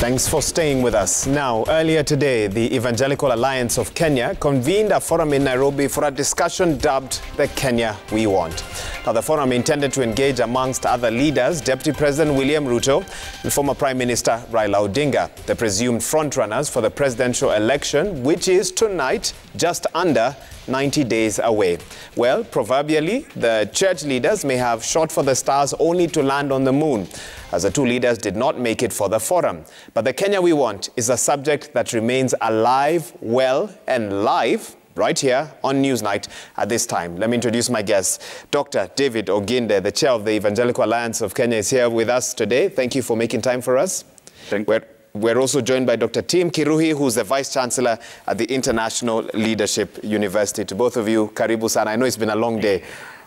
Thanks for staying with us. Now, earlier today, the Evangelical Alliance of Kenya convened a forum in Nairobi for a discussion dubbed the Kenya We Want. Now, the forum intended to engage, amongst other leaders, Deputy President William Ruto and former Prime Minister Raila Odinga, the presumed frontrunners for the presidential election, which is tonight, just under 90 days away. Well, proverbially, the church leaders may have shot for the stars only to land on the moon, as the two leaders did not make it for the forum. But the Kenya We Want is a subject that remains alive, well, and live right here on Newsnight at this time. Let me introduce my guest. Dr. David Oginde, the chair of the Evangelical Alliance of Kenya, is here with us today. Thank you for making time for us. Thank you. We're also joined by Dr. Tim Kiruhi, who's the Vice-Chancellor at the International Leadership University. To both of you, karibu sana. I know it's been a long day,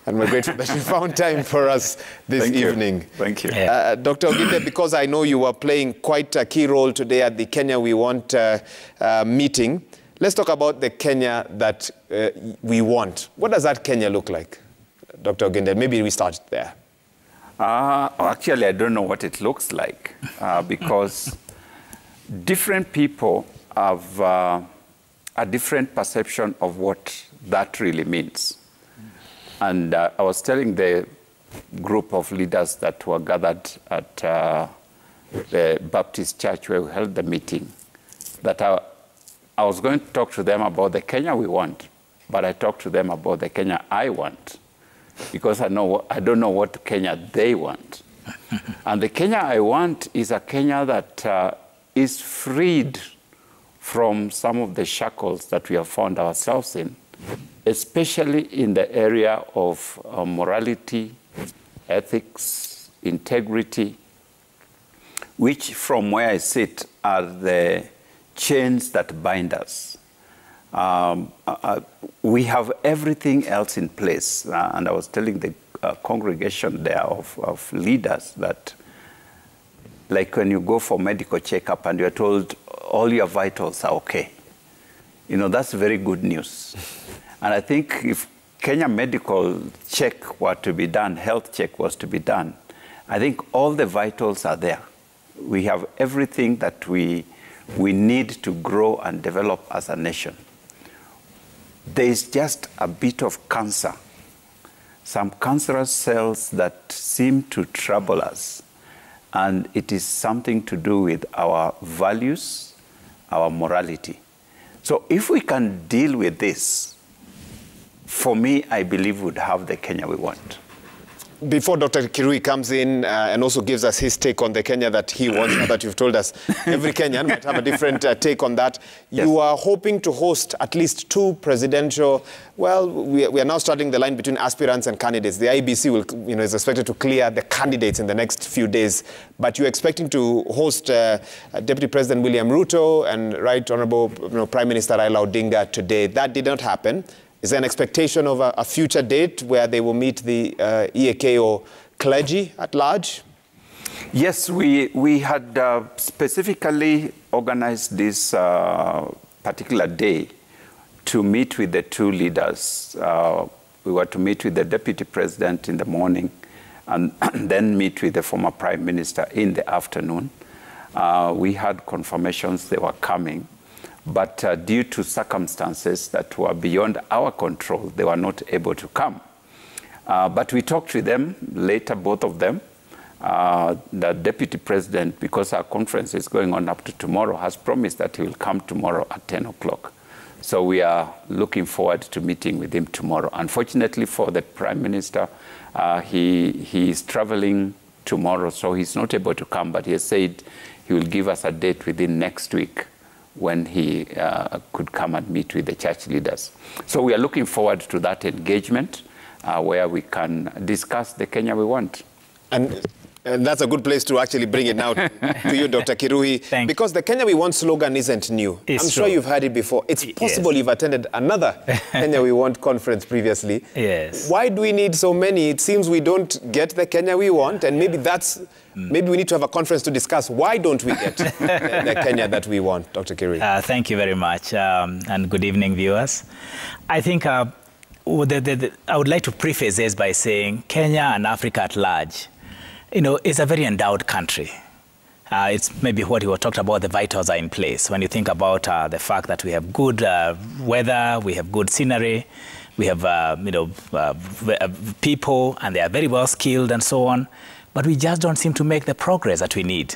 and we're grateful that you found time for us this evening. Thank you. Dr. Oginde, because I know you are playing quite a key role today at the Kenya We Want meeting, let's talk about the Kenya that we want. What does that Kenya look like, Dr. Oginde? Maybe we start there. Actually, I don't know what it looks like because different people have a different perception of what that really means. And I was telling the group of leaders that were gathered at the Baptist church where we held the meeting that I was going to talk to them about the Kenya we want, but I talked to them about the Kenya I want, because I don't know what Kenya they want. And the Kenya I want is a Kenya that is freed from some of the shackles that we have found ourselves in, especially in the area of morality, ethics, integrity, which from where I sit are the chains that bind us. We have everything else in place. And I was telling the congregation there of leaders that, like when you go for medical checkup and you're told all your vitals are okay, you know, that's very good news. And I think if Kenya medical check were to be done, health check was to be done, I think all the vitals are there. We have everything that we need to grow and develop as a nation. There is just a bit of cancer, some cancerous cells that seem to trouble us. And it is something to do with our values, our morality. So if we can deal with this, for me, I believe we'd have the Kenya we want. Before Dr. Kirui comes in and also gives us his take on the Kenya that he wants, now that you've told us every Kenyan might have a different take on that. Yes. You are hoping to host at least two presidential, well, we are now starting the line between aspirants and candidates. The IEBC will, is expected to clear the candidates in the next few days, but you're expecting to host Deputy President William Ruto and Right Honorable Prime Minister Raila Odinga today. That did not happen. Is there an expectation of a future date where they will meet the EAK or clergy at large? Yes, we had specifically organized this particular day to meet with the two leaders. We were to meet with the Deputy President in the morning and then meet with the former Prime Minister in the afternoon. We had confirmations they were coming. But due to circumstances that were beyond our control, they were not able to come. But we talked to them later, both of them. The Deputy President, because our conference is going on up to tomorrow, has promised that he will come tomorrow at 10 o'clock. So we are looking forward to meeting with him tomorrow. Unfortunately for the Prime Minister, he is traveling tomorrow, so he's not able to come, but he has said he will give us a date within next week when he could come and meet with the church leaders. So we are looking forward to that engagement where we can discuss the Kenya we want. And that's a good place to actually bring it now to you, Dr. Kiruhi, because the Kenya we want slogan isn't new. I'm sure you've heard it before. It's possible you've attended another Kenya we want conference previously. Yes. Why do we need so many? It seems we don't get the Kenya we want, and maybe that's maybe we need to have a conference to discuss why don't we get the Kenya that we want, Dr. Kiruhi. Thank you very much, and good evening, viewers. I think I would like to preface this by saying Kenya and Africa at large, is a very endowed country. It's maybe what you were talking about, the vitals are in place. When you think about the fact that we have good weather, we have good scenery, we have people, and they are very well skilled and so on, but we just don't seem to make the progress that we need.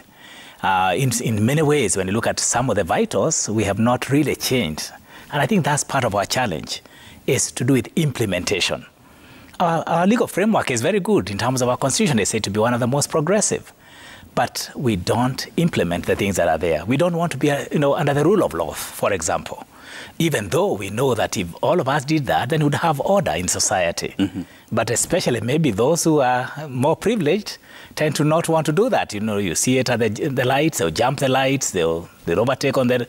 In many ways, when you look at some of the vitals, we have not really changed. And I think that's part of our challenge, is to do with implementation. Our legal framework is very good in terms of our constitution. They say to be one of the most progressive. But we don't implement the things that are there. We don't want to be under the rule of law, for example. Even though we know that if all of us did that, then we'd have order in society. Mm-hmm. But especially maybe those who are more privileged tend to not want to do that. You see it at the lights, they'll jump the lights, they'll overtake on the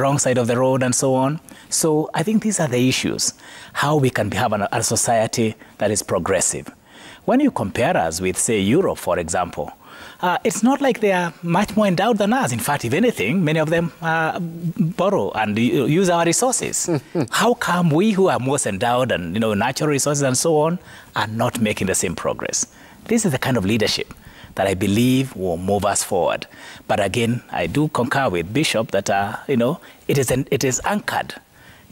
wrong side of the road and so on. So I think these are the issues, how we can have a society that is progressive. When you compare us with, say, Europe, for example, it's not like they are much more endowed than us. In fact, if anything, many of them borrow and use our resources. How come we who are most endowed and natural resources and so on are not making the same progress? This is the kind of leadership that I believe will move us forward. But again, I do concur with Bishop that it is anchored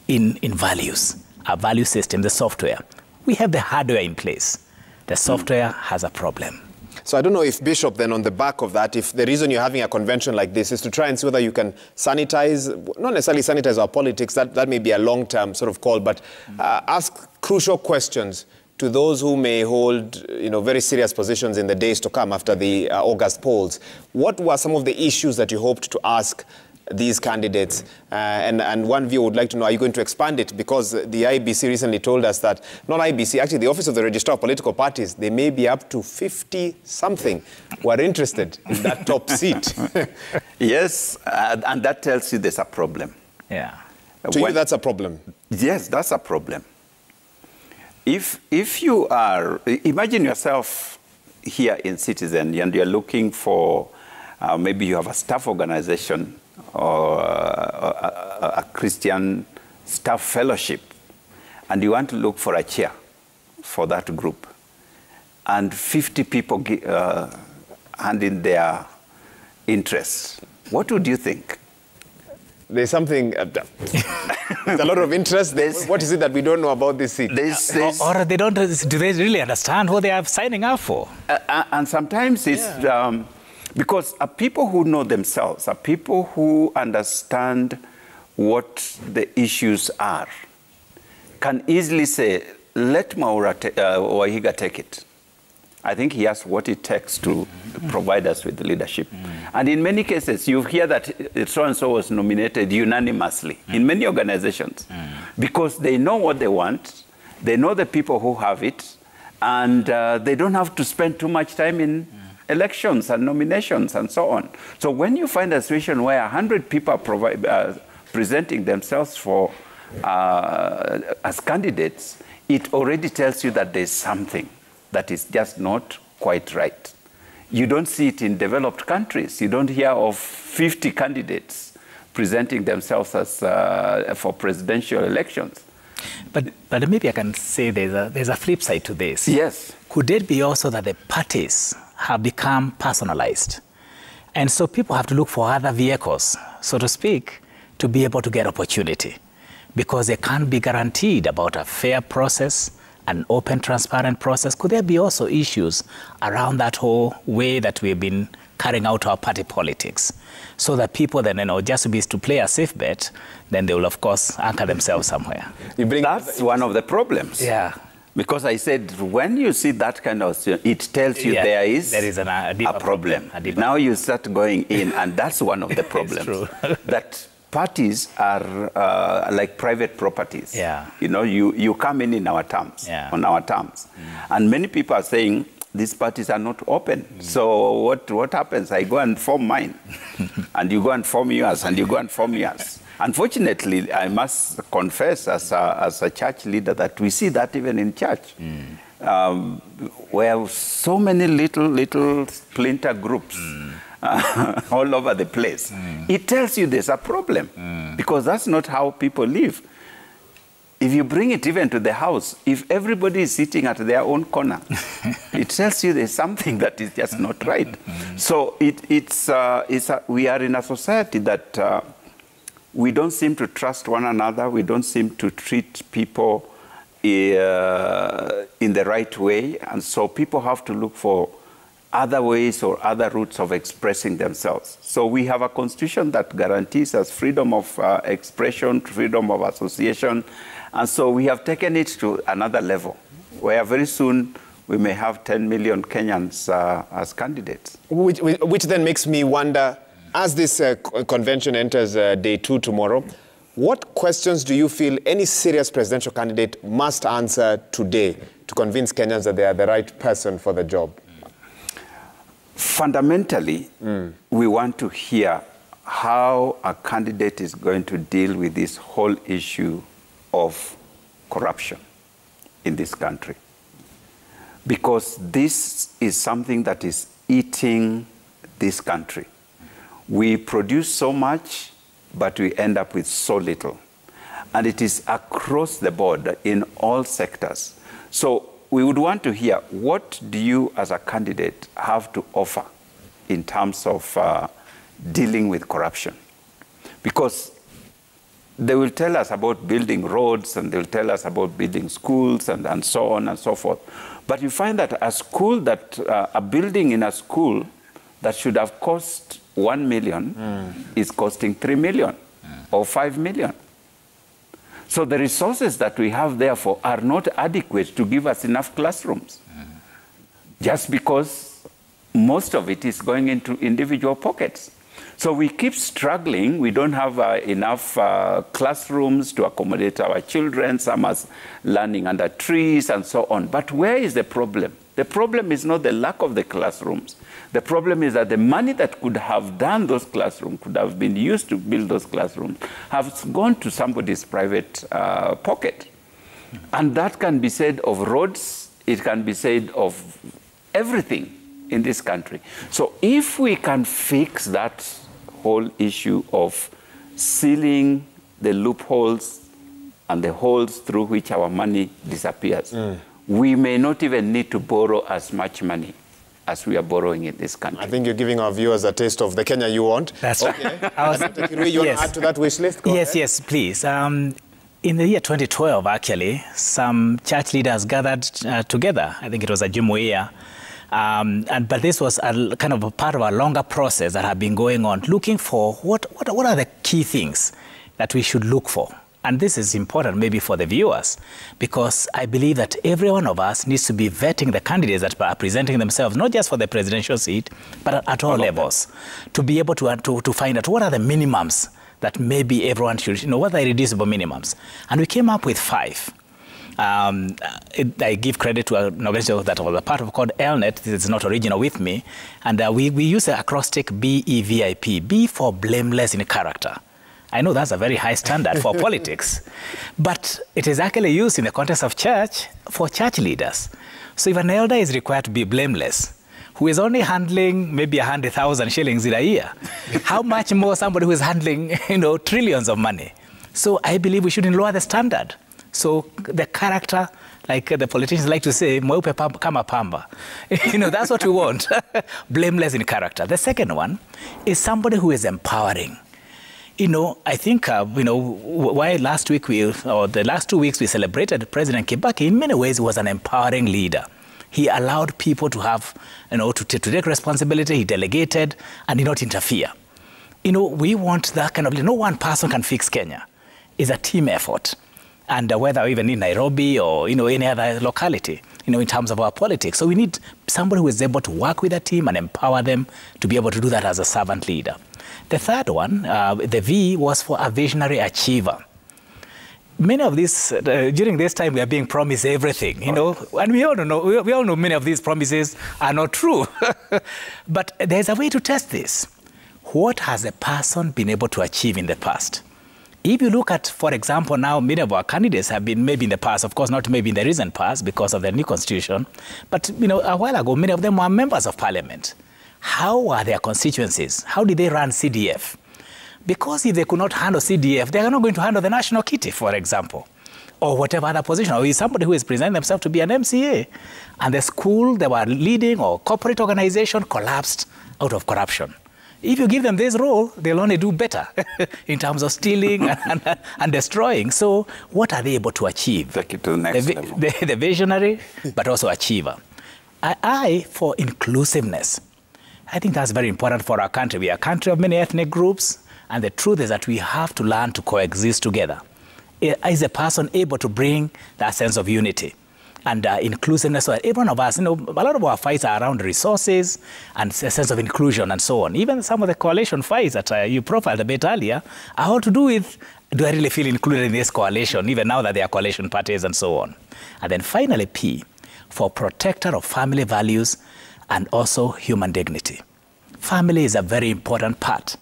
in values, our value system, the software. We have the hardware in place. The software has a problem. So I don't know if, Bishop, then on the back of that, if the reason you're having a convention like this is to try and see whether you can sanitize, not necessarily sanitize our politics, that may be a long-term sort of call, but ask crucial questions to those who may hold very serious positions in the days to come after the August polls. What were some of the issues that you hoped to ask these candidates? And one view would like to know, are you going to expand it? Because the IBC recently told us that, not IBC, actually the Office of the Registrar of Political Parties, they may be up to 50-something who are interested in that top seat. Yes, and that tells you there's a problem. Yeah. To you, that's a problem? Yes, that's a problem. If you are, imagine yourself here in Citizen and you're looking for, maybe you have a staff organization or a Christian staff fellowship, and you want to look for a chair for that group, and 50 people hand in their interests, what would you think? There's something, there's a lot of interest. What is it that we don't know about this seat? Or they don't, do they really understand what they are signing up for? And sometimes it's, because people who know themselves, are people who understand what the issues are, can easily say, let Wahiga take it. I think he has what it takes to provide us with the leadership. And in many cases, you hear that so-and-so was nominated unanimously in many organizations because they know what they want, they know the people who have it, and they don't have to spend too much time in elections and nominations and so on. So when you find a situation where 100 people are presenting themselves for as candidates, it already tells you that there's something that is just not quite right. You don't see it in developed countries. You don't hear of 50 candidates presenting themselves as for presidential elections. But maybe I can say there's a flip side to this. Yes. Could it be also that the parties have become personalized? And so people have to look for other vehicles, so to speak, to be able to get opportunity, because they can't be guaranteed about a fair process, an open, transparent process. Could there be also issues around that whole way that we've been carrying out our party politics, so that people then, just to play a safe bet, then they will, of course, anchor themselves somewhere? That's one of the problems. Yeah. Because I said, when you see that kind of, it tells you there is a problem. Now you start going in, and that's one of the problems. True. That parties are like private properties. Yeah. You come in our terms, on our terms. And many people are saying, these parties are not open. So what happens? I go and form mine, and you go and form yours, and you go and form yours. Unfortunately, I must confess as a church leader that we see that even in church, where so many little splinter groups all over the place. It tells you there's a problem, because that's not how people live. if you bring it even to the house, if everybody is sitting at their own corner, it tells you there's something that is just not right. So we are in a society that we don't seem to trust one another. We don't seem to treat people in the right way. And so people have to look for other ways or other routes of expressing themselves. So we have a constitution that guarantees us freedom of expression, freedom of association. And so we have taken it to another level, where very soon we may have 10 million Kenyans as candidates. Which then makes me wonder, as this convention enters day 2 tomorrow, what questions do you feel any serious presidential candidate must answer today to convince Kenyans that they are the right person for the job? Fundamentally, we want to hear how a candidate is going to deal with this whole issue of corruption in this country. Because this is something that is eating this country. We produce so much, but we end up with so little. And it is across the board in all sectors. So we would want to hear, what do you as a candidate have to offer in terms of dealing with corruption? Because they will tell us about building roads, and they'll tell us about building schools, and so on and so forth. But you find that a building in a school that should have cost 1 million is costing 3 million or 5 million. So the resources that we have, therefore, are not adequate to give us enough classrooms, just because most of it is going into individual pockets. So we keep struggling. We don't have enough classrooms to accommodate our children. Some are learning under trees and so on. But where is the problem? The problem is not the lack of the classrooms. The problem is that the money that could have done those classrooms, could have been used to build those classrooms, has gone to somebody's private pocket. And that can be said of roads. It can be said of everything in this country. So if we can fix that whole issue of sealing the loopholes and the holes through which our money disappears, we may not even need to borrow as much money as we are borrowing in this country. I think you're giving our viewers a taste of the Kenya you want. That's okay. right. You want to add to that wish list? Yes, please. In the year 2012, actually, some church leaders gathered together. I think it was a Jumuiya. But this was a kind of a part of a longer process that had been going on, looking for what are the key things that we should look for. And this is important maybe for the viewers, because I believe that every one of us needs to be vetting the candidates that are presenting themselves, not just for the presidential seat, but at all levels, to be able to find out what are the minimums that maybe everyone should, what are the reducible minimums. And we came up with 5. I give credit to an organization that was a part of called LNET. This is not original with me. And we use the acrostic BEVIP, B for blameless in character. I know that's a very high standard for politics, but it is actually used in the context of church for church leaders. So if an elder is required to be blameless, who is only handling maybe 100,000 shillings in a year, how much more somebody who is handling, trillions of money? So I believe we shouldn't lower the standard. So the character, like the politicians like to say, mweupe kama pamba. That's what we want. Blameless in character. The second one is somebody who is empowering. I think, why last week the last 2 weeks we celebrated President Kibaki, in many ways he was an empowering leader. He allowed people to have, to take responsibility. He delegated and did not interfere. We want that kind of, no one person can fix Kenya. It's a team effort. And whether even in Nairobi or, any other locality, in terms of our politics. So we need somebody who is able to work with a team and empower them to be able to do that as a servant leader. The third one, the V, was for a visionary achiever. Many of these, during this time, we are being promised everything, and we all know many of these promises are not true. But there's a way to test this. What has a person been able to achieve in the past? If you look at, for example, now many of our candidates have been maybe in the past, of course not maybe in the recent past because of the new constitution, but a while ago, many of them were members of parliament. How are their constituencies? How did they run CDF? Because if they could not handle CDF, they are not going to handle the national kitty, for example. or whatever other position, or is somebody who is presenting themselves to be an MCA, and the school they were leading or corporate organization collapsed out of corruption. If you give them this role, they'll only do better in terms of stealing and destroying. So what are they able to achieve? Take it to the next level. The visionary, but also achiever. I, for inclusiveness. I think that's very important for our country. We are a country of many ethnic groups, and the truth is that we have to learn to coexist together. Is a person able to bring that sense of unity and inclusiveness? So every one of us, a lot of our fights are around resources and a sense of inclusion and so on. Even some of the coalition fights that you profiled a bit earlier are all to do with, do I really feel included in this coalition, even now that they are coalition parties and so on. And then finally, P, for protector of family values and also human dignity. Family is a very important part.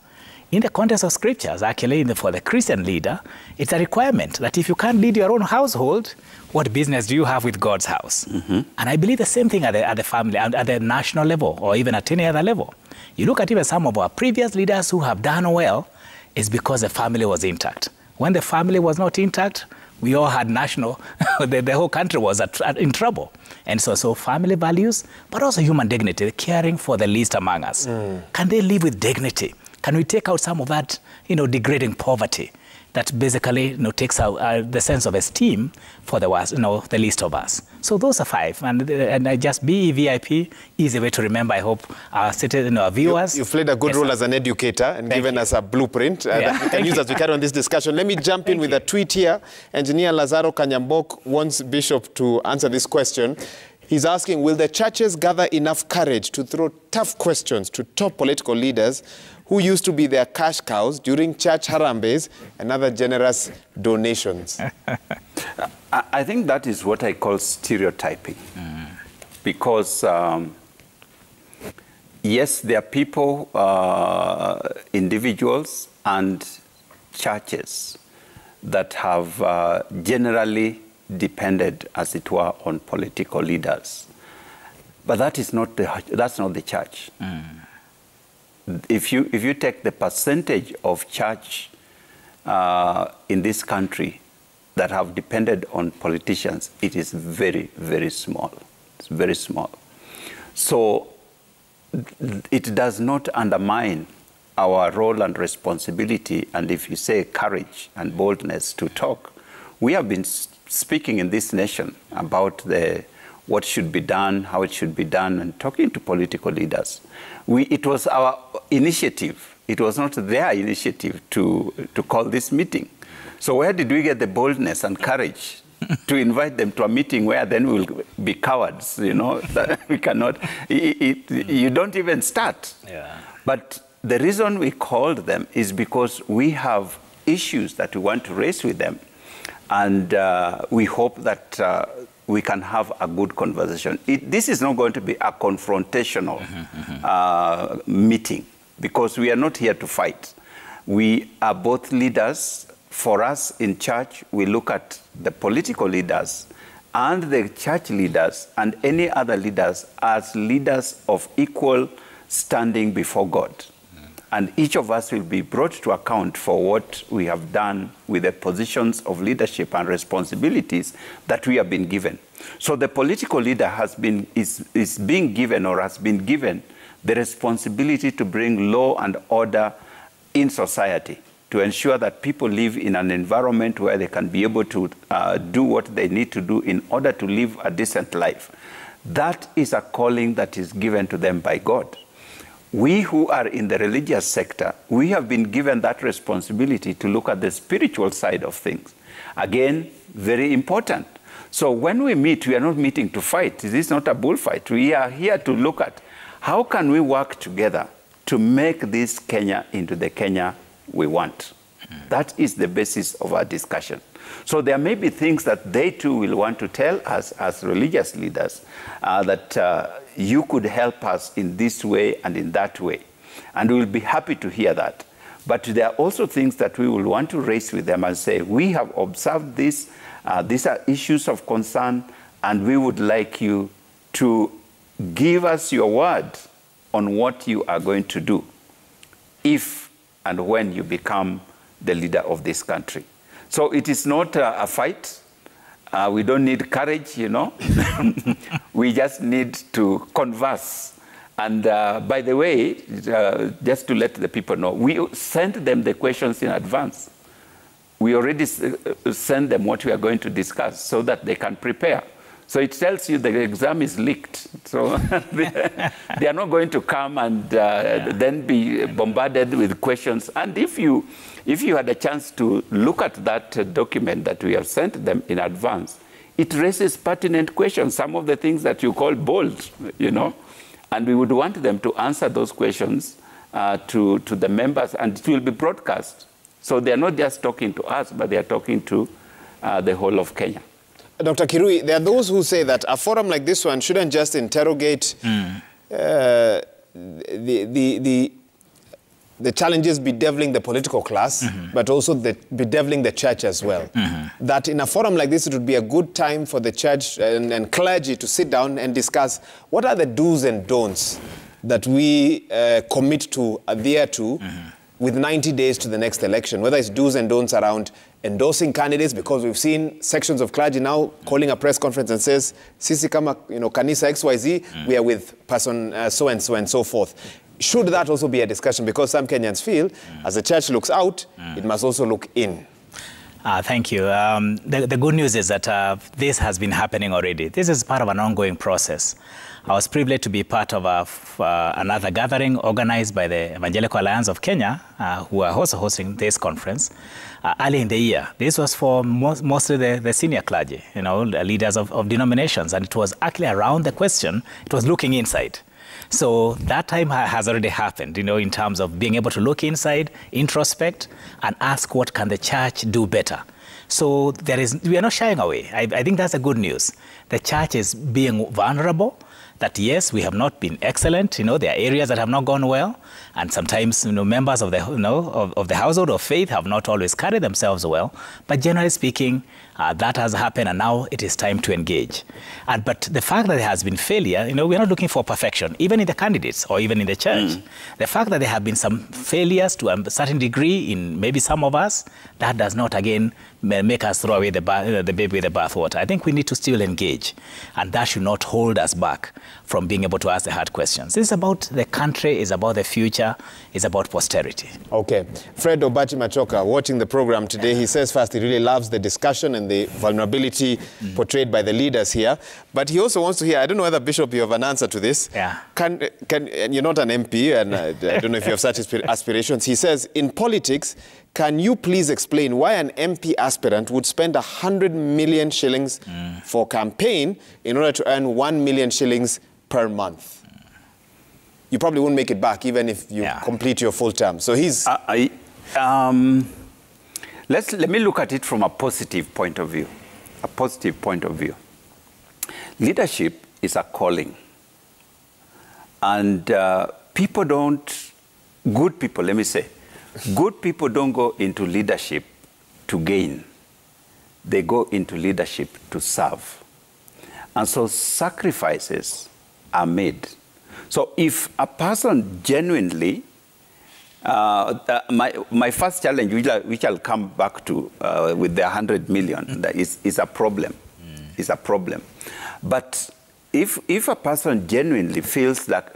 In the context of scriptures, actually, for the Christian leader, it's a requirement that if you can't lead your own household, what business do you have with God's house? And I believe the same thing at the family, at the national level, or even at any other level. You look at even some of our previous leaders who have done well, it's because the family was intact. When the family was not intact, we all had the whole country was in trouble. And so family values, but also human dignity, caring for the least among us. Can they live with dignity? Can we take out some of that, degrading poverty that basically, takes out the sense of esteem for the worst, the least of us? So those are 5, and just BEVIP, easy way to remember. I hope our citizens, our viewers. You played a good role as an educator and given us a blueprint that we can use as we carry on this discussion. Let me jump in with a tweet here. Engineer Lazaro Kanyambok wants Bishop to answer this question. He's asking, will the churches gather enough courage to throw tough questions to top political leaders who used to be their cash cows during church harambes and other generous donations? I think that is what I call stereotyping. Because, yes, there are people, individuals and churches that have generally depended, as it were, on political leaders. But that's not the church. If you take the percentage of church in this country that have depended on politicians, it is very, very small. It's very small. So it does not undermine our role and responsibility, and if you say courage and boldness to talk. We have been speaking in this nation about what should be done, how it should be done, and talking to political leaders. It was our initiative. It was not their initiative to call this meeting. So where did we get the boldness and courage to invite them to a meeting where then we will be cowards, that we cannot, you don't even start. But the reason we called them is because we have issues that we want to raise with them. And we hope that we can have a good conversation. This is not going to be a confrontational meeting, because we are not here to fight. We are both leaders. For us in church, we look at the political leaders and the church leaders and any other leaders as leaders of equal standing before God. And each of us will be brought to account for what we have done with the positions of leadership and responsibilities that we have been given. So the political leader is being given, or has been given, the responsibility to bring law and order in society, to ensure that people live in an environment where they can be able to do what they need to do in order to live a decent life. That is a calling that is given to them by God. We who are in the religious sector, we have been given that responsibility to look at the spiritual side of things. Again, very important. So when we meet, we are not meeting to fight. This is not a bullfight. We are here to look at how can we work together to make this Kenya into the Kenya we want. That is the basis of our discussion. So there may be things that they too will want to tell us as religious leaders, that you could help us in this way and in that way. And we'll be happy to hear that. But there are also things that we will want to raise with them and say, we have observed this, these are issues of concern, and we would like you to give us your word on what you are going to do if and when you become the leader of this country. So it is not a fight. We don't need courage, you know. We just need to converse. And by the way, just to let the people know, we sent them the questions in advance. We already sent them what we are going to discuss so that they can prepare. So it tells you the exam is leaked. So they are not going to come and then be bombarded with questions. And if you had a chance to look at that document that we have sent them in advance, it raises pertinent questions, some of the things that you call bold, you know. And we would want them to answer those questions to the members, and it will be broadcast. So they are not just talking to us, but they are talking to the whole of Kenya. Dr. Kirui, there are those who say that a forum like this one shouldn't just interrogate the challenges bedeviling the political class, but also bedeviling the church as well. That in a forum like this, it would be a good time for the church and clergy to sit down and discuss what are the do's and don'ts that we commit to, adhere to, with 90 days to the next election, whether it's do's and don'ts around endorsing candidates, because we've seen sections of clergy now calling a press conference and says, Sisi kama, kanisa XYZ, we are with person so and so and so forth. Should that also be a discussion? Because some Kenyans feel, as the church looks out, it must also look in. Thank you. The good news is that this has been happening already. This is part of an ongoing process. I was privileged to be part of another gathering organized by the Evangelical Alliance of Kenya, who are also hosting this conference early in the year. This was for mostly the senior clergy, the leaders of denominations, and it was actually around the question, it was looking inside. So that time has already happened, in terms of being able to look inside, introspect, and ask what can the church do better. So we are not shying away. I think that's the good news. The church is being vulnerable, that yes, we have not been excellent. There are areas that have not gone well, and sometimes members of the of the household of faith have not always carried themselves well. But generally speaking, that has happened, and now it is time to engage. But the fact that there has been failure, we're not looking for perfection, even in the candidates or even in the church. The fact that there have been some failures to a certain degree in maybe some of us, that does not again make us throw away the baby with the bathwater. I think we need to still engage, and that should not hold us back from being able to ask the hard questions. This is about the country, it's about the future, it's about posterity. Okay. Fred Obachi Machoka, watching the program today, he says first he really loves the discussion and the vulnerability portrayed by the leaders here. But he also wants to hear, I don't know whether, Bishop, you have an answer to this. Yeah. And you're not an MP, and I don't know if you have such aspirations. He says, in politics, can you please explain why an MP aspirant would spend 100 million shillings for campaign in order to earn 1 million shillings per month? You probably won't make it back even if you complete your full term. So he's... Let me look at it from a positive point of view. A positive point of view. Leadership is a calling. And people don't... Good people, let me say. Good people don't go into leadership to gain. They go into leadership to serve. And so sacrifices are made. So if a person genuinely, my first challenge, which I'll come back to with the 100 million, is a problem. Is a problem. But if a person genuinely feels like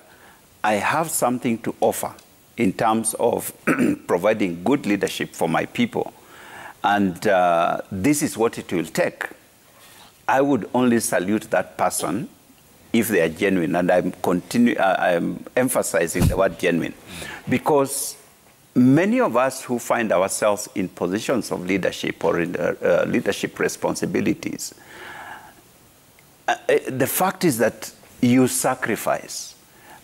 I have something to offer in terms of providing good leadership for my people, and this is what it will take, I would only salute that person if they are genuine. And I'm emphasizing the word genuine, because many of us who find ourselves in positions of leadership or in leadership responsibilities, the fact is that you sacrifice.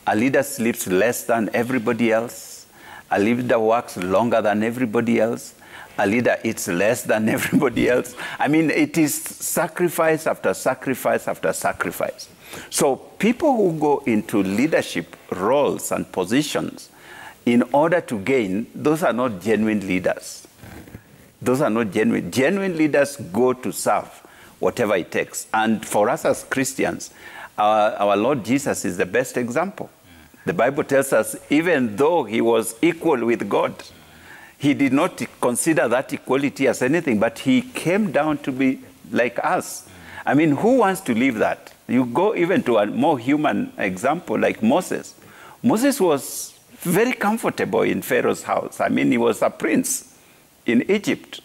A leader sleeps less than everybody else. A leader works longer than everybody else. A leader eats less than everybody else. I mean, it is sacrifice after sacrifice after sacrifice. So people who go into leadership roles and positions in order to gain, those are not genuine leaders. Those are not genuine. Genuine leaders go to serve, whatever it takes. And for us as Christians, our Lord Jesus is the best example. The Bible tells us, even though he was equal with God, he did not consider that equality as anything, but he came down to be like us. I mean, who wants to leave that? You go even to a more human example like Moses. Moses was very comfortable in Pharaoh's house. I mean, he was a prince in Egypt.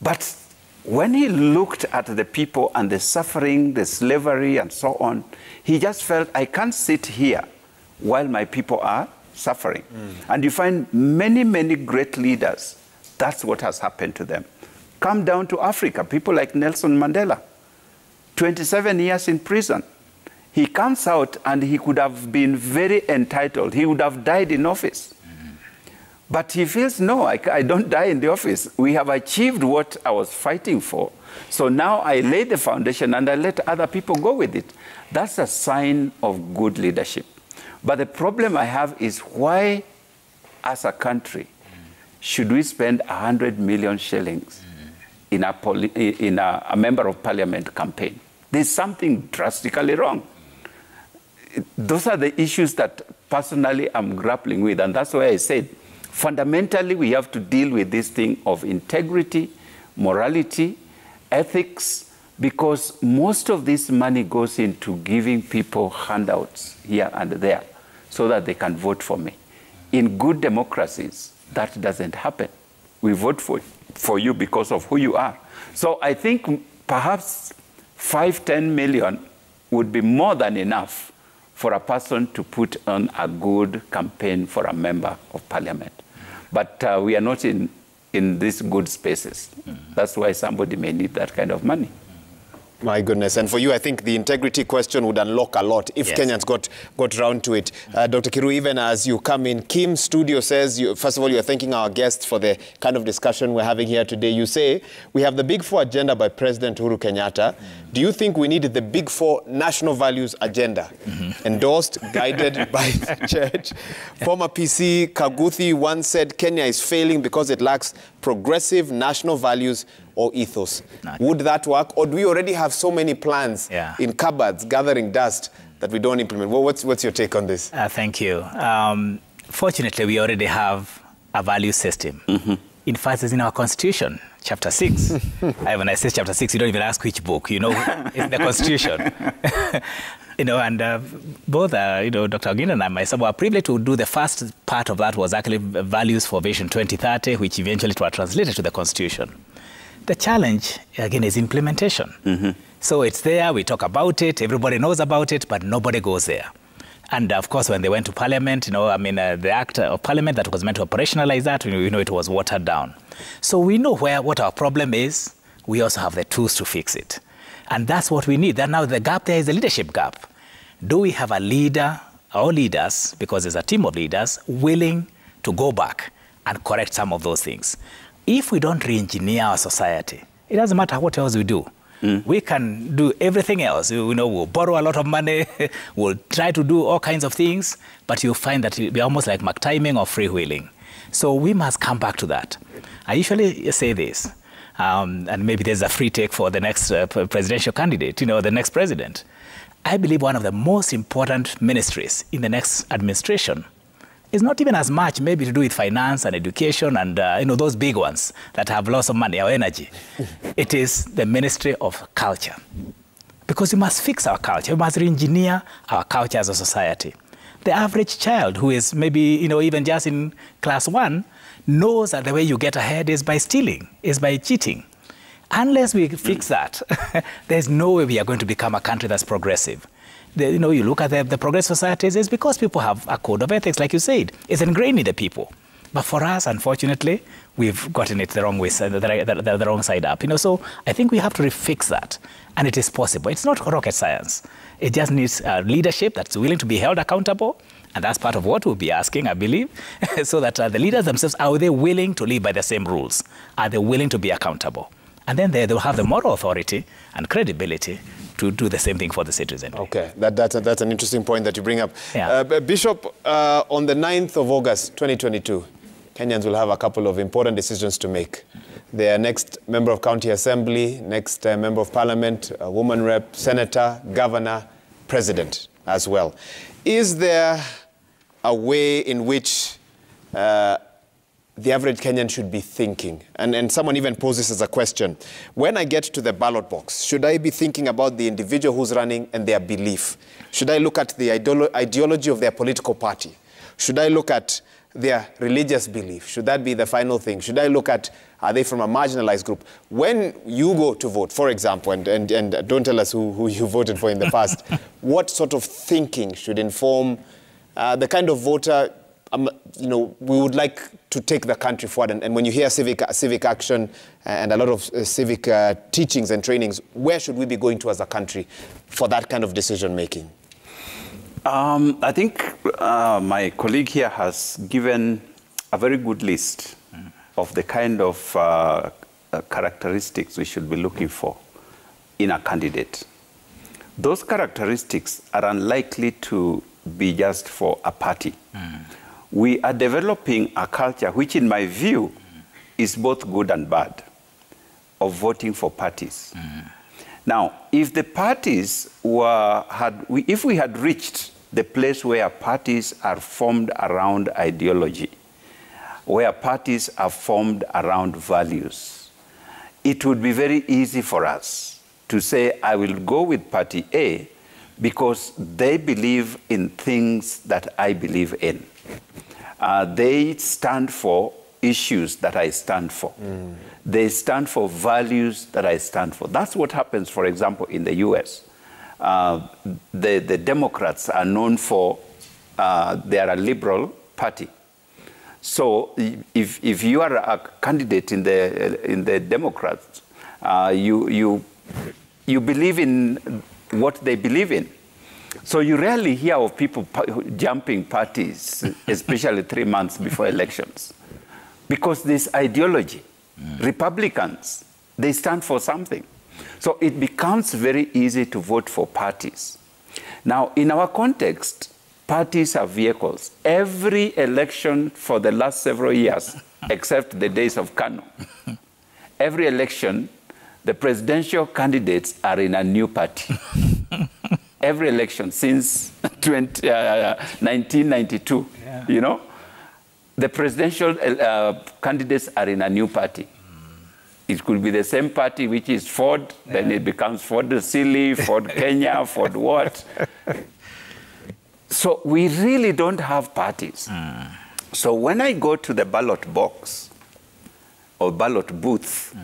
But when he looked at the people and the suffering, the slavery, and so on, he just felt, I can't sit here while my people are suffering. And you find many, many great leaders, that's what has happened to them. Come down to Africa, people like Nelson Mandela, 27 years in prison. He comes out and he could have been very entitled. He would have died in office. But he feels, no, I don't die in the office. We have achieved what I was fighting for. So now I lay the foundation and I let other people go with it. That's a sign of good leadership. But the problem I have is why, as a country, should we spend 100 million shillings in a member of parliament campaign? There's something drastically wrong. Those are the issues that personally I'm grappling with. And that's why I said, fundamentally, we have to deal with this thing of integrity, morality, ethics, because most of this money goes into giving people handouts here and there so that they can vote for me. In good democracies, that doesn't happen. We vote for you because of who you are. So I think perhaps 5-10 million would be more than enough for a person to put on a good campaign for a member of parliament. But we are not in these good spaces. That's why somebody may need that kind of money. My goodness. And for you, I think the integrity question would unlock a lot if Kenyans got round to it. Dr. Kiru, even as you come in, Kim Studio says, first of all, you're thanking our guests for the kind of discussion we're having here today. You say, we have the Big Four agenda by President Uhuru Kenyatta. Do you think we need the Big Four national values agenda? Endorsed, guided by the church. Former PC Kaguthi once said Kenya is failing because it lacks progressive national values or ethos. Would that work? Or do we already have so many plans in cupboards gathering dust that we don't implement? Well, what's your take on this? Thank you. Fortunately, we already have a value system. In fact, it's in our Constitution, Chapter 6. When I say Chapter 6, you don't even ask which book. You know, it's the Constitution. You know, and both, you know, Dr. Ogina and I, myself, were privileged to do the first part of that was actually Values for Vision 2030, which eventually were translated to the Constitution. The challenge, again, is implementation. So it's there, we talk about it, everybody knows about it, but nobody goes there. And of course, when they went to Parliament, you know, I mean, the Act of Parliament that was meant to operationalize that, you know, it was watered down. So we know what our problem is. We also have the tools to fix it. And that's what we need. Then now the gap there is the leadership gap. Do we have a leader, or leaders, because there's a team of leaders, willing to go back and correct some of those things? If we don't re-engineer our society, it doesn't matter what else we do. We can do everything else. You know, we'll borrow a lot of money, we'll try to do all kinds of things, but you'll find that it'll be almost like McTiming or freewheeling. So we must come back to that. I usually say this, and maybe there's a free take for the next presidential candidate, you know, the next president. I believe one of the most important ministries in the next administration is not even as much maybe to do with finance and education and, you know, those big ones that have lots of money or energy. It is the Ministry of Culture. Because we must fix our culture. We must re-engineer our culture as a society. The average child who is maybe, you know, even just in class 1 knows that the way you get ahead is by stealing, is by cheating. Unless we fix that, there's no way we are going to become a country that's progressive. You know, you look at the progressive societies, it's because people have a code of ethics, like you said. It's ingrained in the people. But for us, unfortunately, we've gotten it the wrong way, the wrong side up. You know, so I think we have to refix that, and it is possible. It's not rocket science. It just needs leadership that's willing to be held accountable, and that's part of what we'll be asking, I believe, so that the leaders themselves, are they willing to live by the same rules? Are they willing to be accountable? And then they'll have the moral authority and credibility to do the same thing for the citizen. Okay, that's an interesting point that you bring up. Bishop, on the 9th of August, 2022, Kenyans will have a couple of important decisions to make. Their next member of county assembly, next member of parliament, a woman rep, senator, governor, president as well. Is there a way in which the average Kenyan should be thinking? And someone even poses this as a question. When I get to the ballot box, should I be thinking about the individual who's running and their belief? Should I look at the ideology of their political party? Should I look at their religious belief? Should that be the final thing? Should I look at, are they from a marginalized group? When you go to vote, for example, and don't tell us who you voted for in the past, what sort of thinking should inform the kind of voter we would like to take the country forward? And when you hear civic action and a lot of civic teachings and trainings, where should we be going to as a country for that kind of decision making? I think my colleague here has given a very good list of the kind of characteristics we should be looking for in a candidate. Those characteristics are unlikely to be just for a party. We are developing a culture which, in my view, is both good and bad, of voting for parties. Now, if the parties if we had reached the place where parties are formed around ideology, where parties are formed around values, it would be very easy for us to say, I will go with party A because they believe in things that I believe in. They stand for issues that I stand for. They stand for values that I stand for. That's what happens, for example, in the US. The Democrats are known for, they are a liberal party. So if you are a candidate in the Democrats, you believe in what they believe in. So you rarely hear of people jumping parties, especially 3 months before elections, because this ideology, Republicans, they stand for something. So it becomes very easy to vote for parties. Now, in our context, parties are vehicles. Every election for the last several years, except the days of Kanu, every election, the presidential candidates are in a new party. Every election since 1992, the presidential candidates are in a new party. It could be the same party, which is Ford, then it becomes Ford Silly, Ford Kenya, Ford what. So we really don't have parties. So when I go to the ballot box or ballot booth,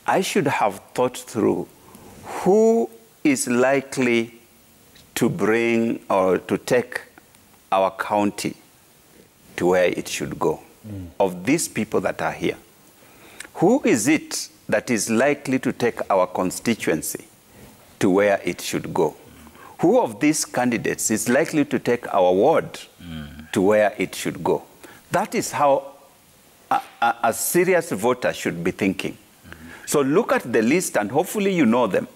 I should have thought through who is likely to bring or to take our county to where it should go. Of these people that are here, who is it that is likely to take our constituency to where it should go? Who of these candidates is likely to take our ward to where it should go? That is how a serious voter should be thinking. So look at the list and hopefully you know them.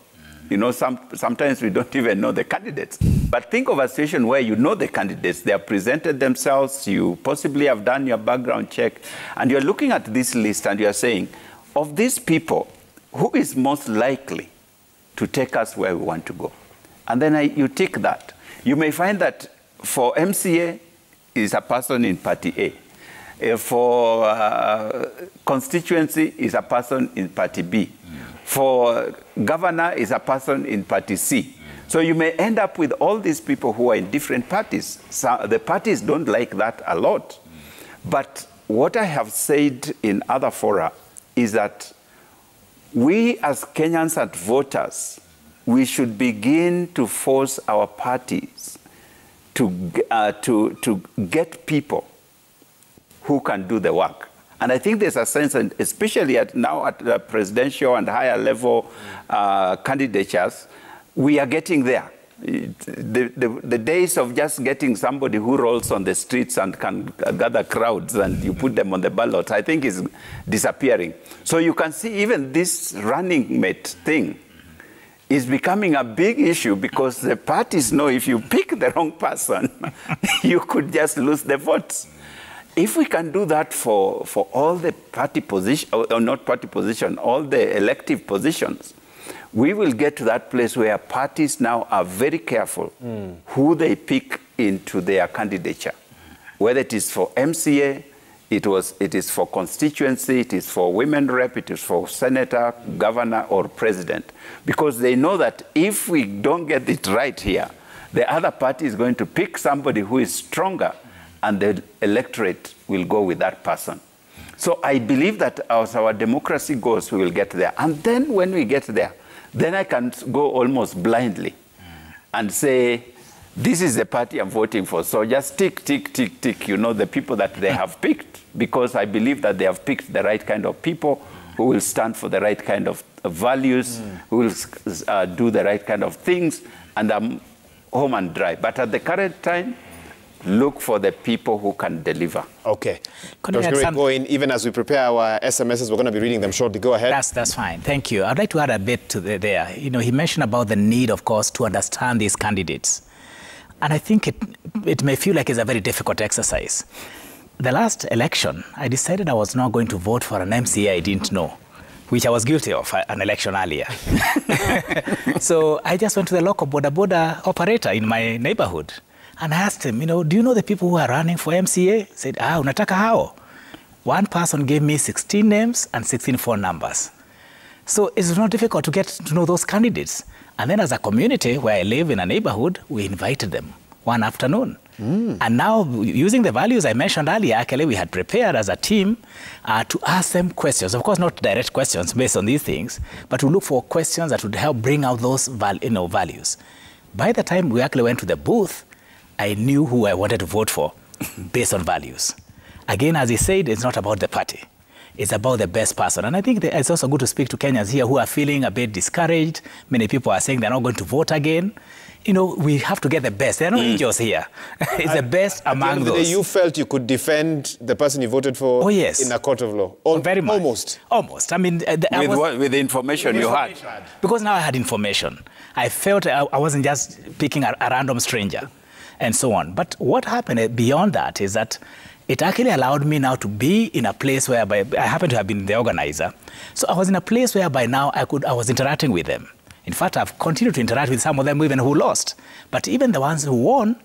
Sometimes we don't even know the candidates. But think of a situation where you know the candidates. They have presented themselves. You possibly have done your background check. And you're looking at this list and you're saying, of these people, who is most likely to take us where we want to go? And then you tick that. You may find that for MCA is a person in party A. For constituency is a person in party B. For governor is a person in party C. So you may end up with all these people who are in different parties. So the parties don't like that a lot. But what I have said in other fora is that we as Kenyans and voters, we should begin to force our parties to get people who can do the work. And I think there's a sense, and especially now at the presidential and higher level candidatures, we are getting there. The days of just getting somebody who rolls on the streets and can gather crowds and you put them on the ballot, I think is disappearing. So you can see even this running mate thing is becoming a big issue because the parties know if you pick the wrong person, you could just lose the votes. If we can do that for all the party position, or not party position, all the elective positions, we will get to that place where parties now are very careful who they pick into their candidature. Whether it is for MCA, It is for constituency, it is for women rep, it is for senator, governor, or president. Because they know that if we don't get it right here, the other party is going to pick somebody who is stronger, and the electorate will go with that person. So I believe that as our democracy goes, we will get there. And then when we get there, then I can go almost blindly and say, this is the party I'm voting for. So just tick, tick, tick, tick, the people that they have picked, because I believe that they have picked the right kind of people who will stand for the right kind of values, who will do the right kind of things, and I'm home and dry. But at the current time, look for the people who can deliver. Okay. Go in, even as we prepare our SMSs, we're going to be reading them shortly. Go ahead. That's fine. Thank you. I'd like to add a bit to there. He mentioned about the need, of course, to understand these candidates. And I think it may feel like it's a very difficult exercise. The last election, I decided I was not going to vote for an MCA I didn't know, which I was guilty of an election earlier. So I just went to the local boda operator in my neighborhood. And I asked him, do you know the people who are running for MCA? He said, unataka hao. One person gave me 16 names and 16 phone numbers. So it's not difficult to get to know those candidates. And then as a community where I live in a neighborhood, we invited them one afternoon. And now, using the values I mentioned earlier, actually we had prepared as a team to ask them questions. Of course, not direct questions based on these things, but to look for questions that would help bring out those values. By the time we actually went to the booth, I knew who I wanted to vote for based on values. Again, as he said, it's not about the party. It's about the best person. And I think it's also good to speak to Kenyans here who are feeling a bit discouraged. Many people are saying they're not going to vote again. We have to get the best. There are no angels here. It's the best among those. You felt you could defend the person you voted for in a court of law? Very much. Almost? Almost. I mean... with the information you had? Because now I had information. I felt I wasn't just picking a random stranger and so on. But what happened beyond that is that it actually allowed me now to be in a place whereby I happen to have been the organizer. So I was in a place whereby now I was interacting with them. In fact, I've continued to interact with some of them even who lost. But even the ones who won,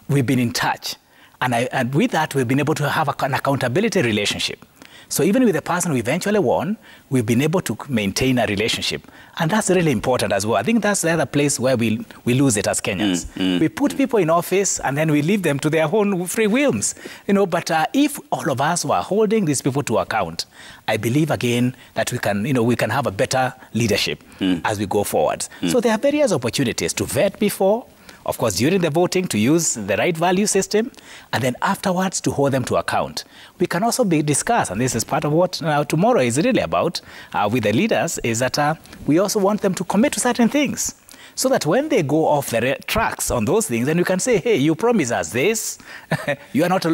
we've been in touch. And with that, we've been able to have an accountability relationship. So even with the person who eventually won, we've been able to maintain a relationship. And that's really important as well. I think that's the other place where we lose it as Kenyans. We put people in office and then we leave them to their own free wills. But if all of us were holding these people to account, I believe again that we can have a better leadership as we go forward. So there are various opportunities to vet before, of course, during the voting, to use the right value system, and then afterwards to hold them to account. We can also discuss, and this is part of what tomorrow is really about with the leaders, is that we also want them to commit to certain things. So that when they go off the tracks on those things, then you can say, hey, you promised us this. You are not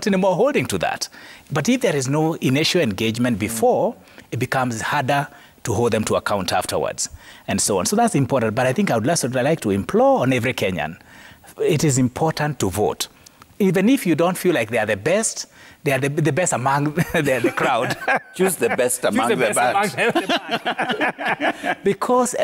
anymore holding to that. But if there is no initial engagement before, it becomes harder to hold them to account afterwards, and so on. So that's important. But I think I would also like to implore on every Kenyan, it is important to vote. Even if you don't feel like they are the best, they are the best among the crowd. Choose the best among the bad. Because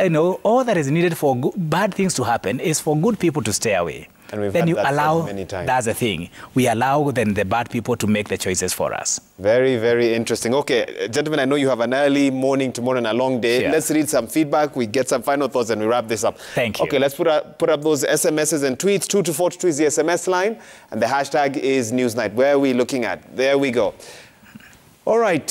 all that is needed for bad things to happen is for good people to stay away. And we've then had you that allow, many times. That's the thing. We allow then the bad people to make the choices for us. Very, very interesting. Okay, gentlemen, I know you have an early morning tomorrow and a long day. Sure. Let's read some feedback. We get some final thoughts and we wrap this up. Thank you. Okay, let's put up those SMSs and tweets. 22422 is the SMS line. And the hashtag is NEWSNIGHT. Where are we looking at? There we go. All right,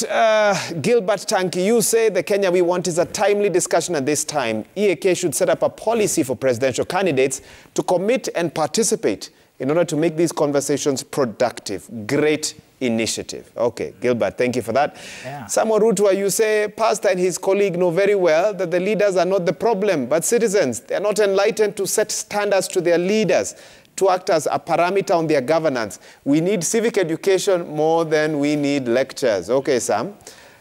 Gilbert Tanki, you say the Kenya we want is a timely discussion at this time. EAK should set up a policy for presidential candidates to commit and participate in order to make these conversations productive. Great initiative. Okay, Gilbert, thank you for that. Yeah. Samuel Rutua, you say Pastor and his colleague know very well that the leaders are not the problem, but citizens. They are not enlightened to set standards to their leaders, to act as a parameter on their governance. We need civic education more than we need lectures. Okay, Sam.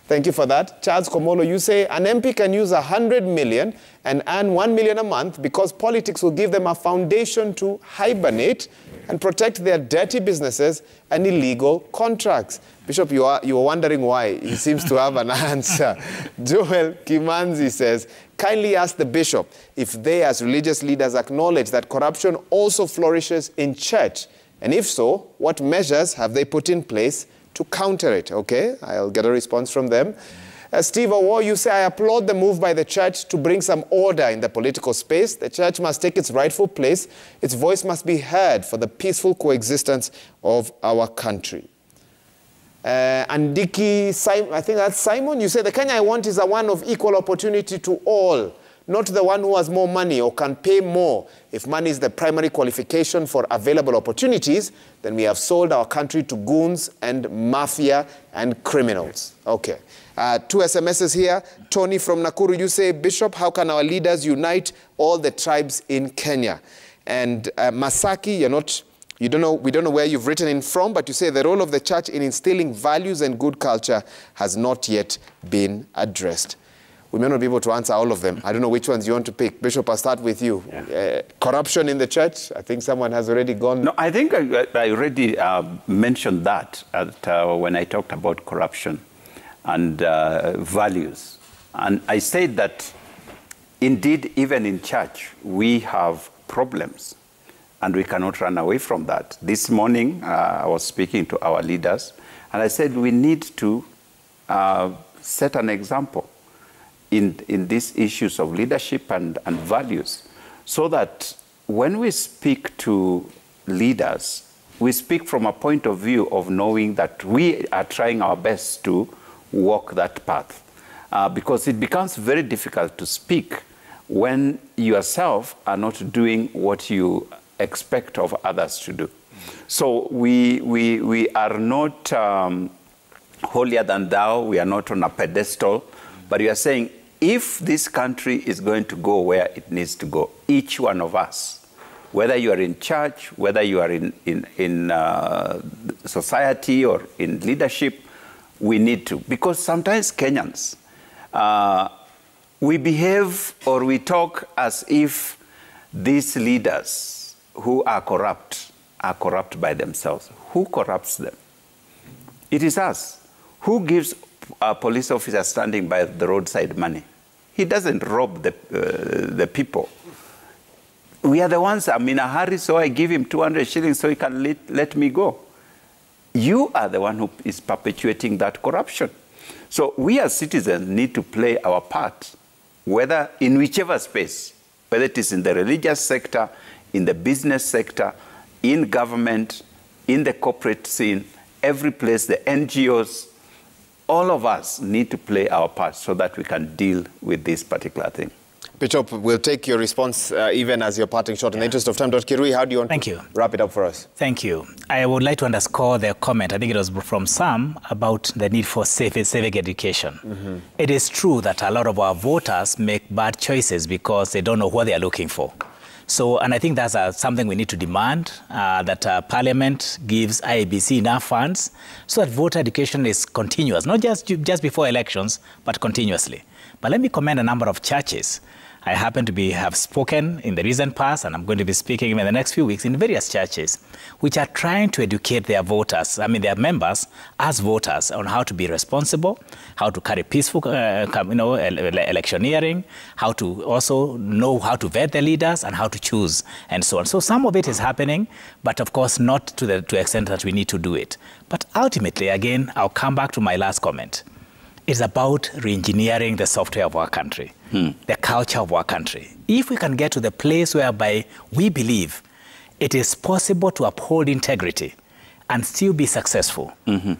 Thank you for that. Charles Komolo, you say an MP can use 100 million and earn 1 million a month because politics will give them a foundation to hibernate and protect their dirty businesses and illegal contracts. Bishop, you were wondering why. He seems to have an answer. Joel Kimanzi says, kindly ask the bishop if they as religious leaders acknowledge that corruption also flourishes in church. And if so, what measures have they put in place to counter it? Okay, I'll get a response from them. Steve Awo, you say, I applaud the move by the church to bring some order in the political space. The church must take its rightful place. Its voice must be heard for the peaceful coexistence of our country. And Dicky, I think that's Simon, you say, the Kenya I want is a one of equal opportunity to all, not the one who has more money or can pay more. If money is the primary qualification for available opportunities, then we have sold our country to goons and mafia and criminals. Okay. 2 SMSs here. Tony from Nakuru, you say, Bishop, how can our leaders unite all the tribes in Kenya? And Masaki, we don't know where you've written in from, but you say the role of the church in instilling values and good culture has not yet been addressed. We may not be able to answer all of them. I don't know which ones you want to pick. Bishop, I'll start with you. Yeah. Corruption in the church, I think someone has already gone. No, I think I already mentioned that when I talked about corruption and values. And I said that indeed, even in church, we have problems and we cannot run away from that. This morning, I was speaking to our leaders and I said we need to set an example in these issues of leadership and values, so that when we speak to leaders, we speak from a point of view of knowing that we are trying our best to walk that path. Because it becomes very difficult to speak when yourself are not doing what you expect of others to do. So we are not holier than thou, we are not on a pedestal, but we are saying, if this country is going to go where it needs to go, each one of us, whether you are in church, whether you are in society or in leadership, we need to. Because sometimes Kenyans, we behave or we talk as if these leaders who are corrupt by themselves. Who corrupts them? It is us. Who gives a police officer standing by the roadside money? He doesn't rob the people. We are the ones, I'm in a hurry, so I give him 200 shillings so he can let me go. You are the one who is perpetuating that corruption. So we as citizens need to play our part, whether in whichever space, whether it is in the religious sector, in the business sector, in government, in the corporate scene, every place, the NGOs, all of us need to play our part so that we can deal with this particular thing. Bishop, we'll take your response even as your parting shot. In the interest of time, Dr. Kirui, how do you want to wrap it up for us? Thank you. I would like to underscore the comment, I think it was from Sam, about the need for civic education. Mm-hmm. It is true that a lot of our voters make bad choices because they don't know what they are looking for. So, and I think that's something we need to demand, that Parliament gives IEBC enough funds so that voter education is continuous, not just before elections, but continuously. But let me commend a number of churches. I happen to have spoken in the recent past, and I'm going to be speaking in the next few weeks in various churches, which are trying to educate their voters, their members as voters, on how to be responsible, how to carry peaceful, electioneering, how to also know how to vet the leaders and how to choose, and so on. So some of it is happening, but of course not to the extent that we need to do it. But ultimately, again, I'll come back to my last comment. It's about re-engineering the software of our country, the culture of our country. If we can get to the place whereby we believe it is possible to uphold integrity and still be successful,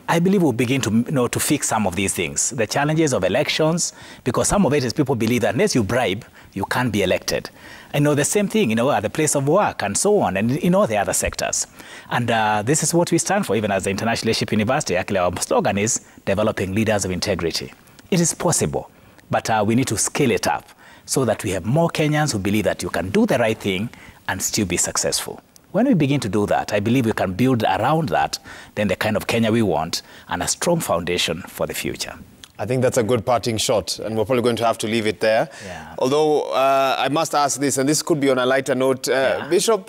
I believe we'll begin to, to fix some of these things. The challenges of elections, because some of it is people believe that unless you bribe, you can't be elected. I know the same thing, at the place of work and so on, and in all the other sectors. And this is what we stand for, even as the International Leadership University. Actually, our slogan is developing leaders of integrity. It is possible, but we need to scale it up so that we have more Kenyans who believe that you can do the right thing and still be successful. When we begin to do that, I believe we can build around that then the kind of Kenya we want and a strong foundation for the future. I think that's a good parting shot, and we're probably going to have to leave it there. Yeah. Although I must ask this, and this could be on a lighter note. Bishop,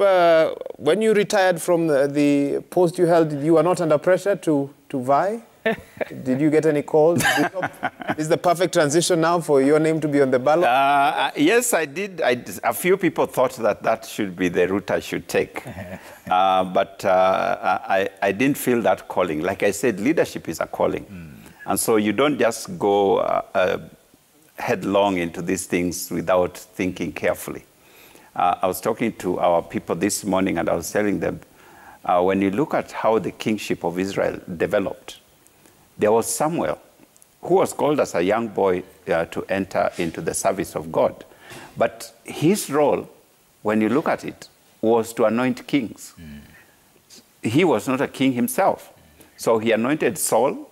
when you retired from the post you held, you were not under pressure to vie? Did you get any calls, Bishop? Is the perfect transition now for your name to be on the ballot? Yes, I did. A few people thought that should be the route I should take. But I didn't feel that calling. Like I said, leadership is a calling. And so you don't just go headlong into these things without thinking carefully. I was talking to our people this morning, and I was telling them, when you look at how the kingship of Israel developed, there was Samuel, who was called as a young boy to enter into the service of God. But his role, when you look at it, was to anoint kings. He was not a king himself. So he anointed Saul.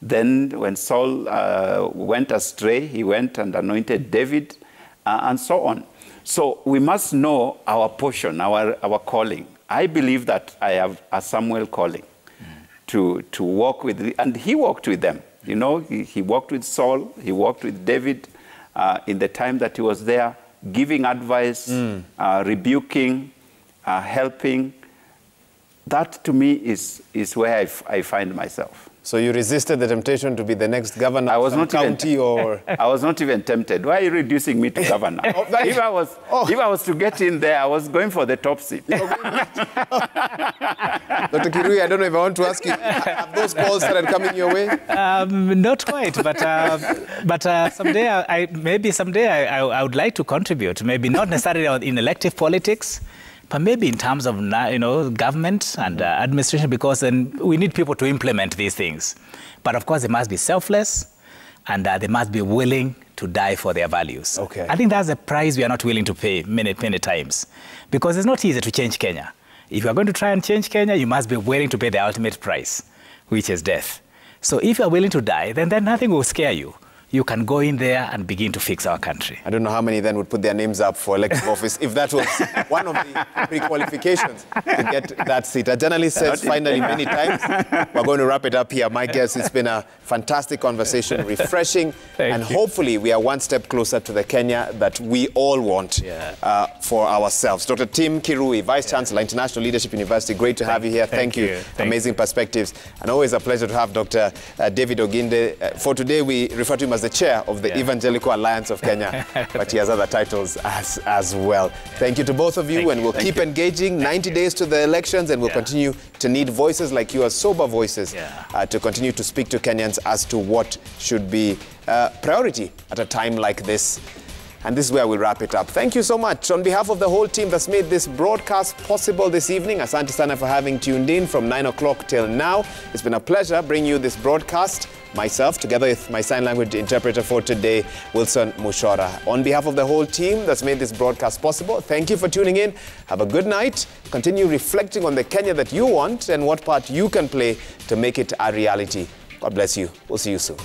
Then when Saul went astray, he went and anointed David, and so on. So we must know our portion, our calling. I believe that I have a Samuel calling to walk with, and he walked with them. You know, he walked with Saul, he walked with David in the time that he was there, giving advice, rebuking, helping. That to me is where I find myself. So you resisted the temptation to be the next governor of some county, or? I was not even tempted. Why are you reducing me to governor? If I was to get in there, I was going for the top seat. Dr. Kirui, I don't know if I want to ask you, have those calls started coming your way? Not quite, but someday, maybe someday I would like to contribute. Maybe not necessarily in elective politics, but maybe in terms of government and administration, because then we need people to implement these things. But of course, they must be selfless, and they must be willing to die for their values. Okay. I think that's a price we are not willing to pay many times, because it's not easy to change Kenya. If you are going to try and change Kenya, you must be willing to pay the ultimate price, which is death. So if you are willing to die, then nothing will scare you. You can go in there and begin to fix our country. I don't know how many then would put their names up for elective office if that was one of the pre-qualifications to get that seat. A journalist says finally many times. We're going to wrap it up here. My guess, it's been a fantastic conversation, refreshing, and hopefully we are one step closer to the Kenya that we all want for ourselves. Dr. Tim Kirui, Vice Chancellor, International Leadership University, great to have you here. Thank you. Amazing perspectives. And always a pleasure to have Dr. David Oginde. For today, we refer to him as the chair of the Evangelical Alliance of Kenya, but he has other titles as well. Thank you to both of you, and we'll keep engaging. 90 days to the elections, and we'll continue to need voices like yours, sober voices, to continue to speak to Kenyans as to what should be priority at a time like this. And this is where we'll wrap it up. Thank you so much. On behalf of the whole team that's made this broadcast possible this evening, asante sana for having tuned in from 9 o'clock till now. It's been a pleasure bringing you this broadcast. Myself, together with my sign language interpreter for today, Wilson Mushora. On behalf of the whole team that's made this broadcast possible, thank you for tuning in. Have a good night. Continue reflecting on the Kenya that you want and what part you can play to make it a reality. God bless you. We'll see you soon.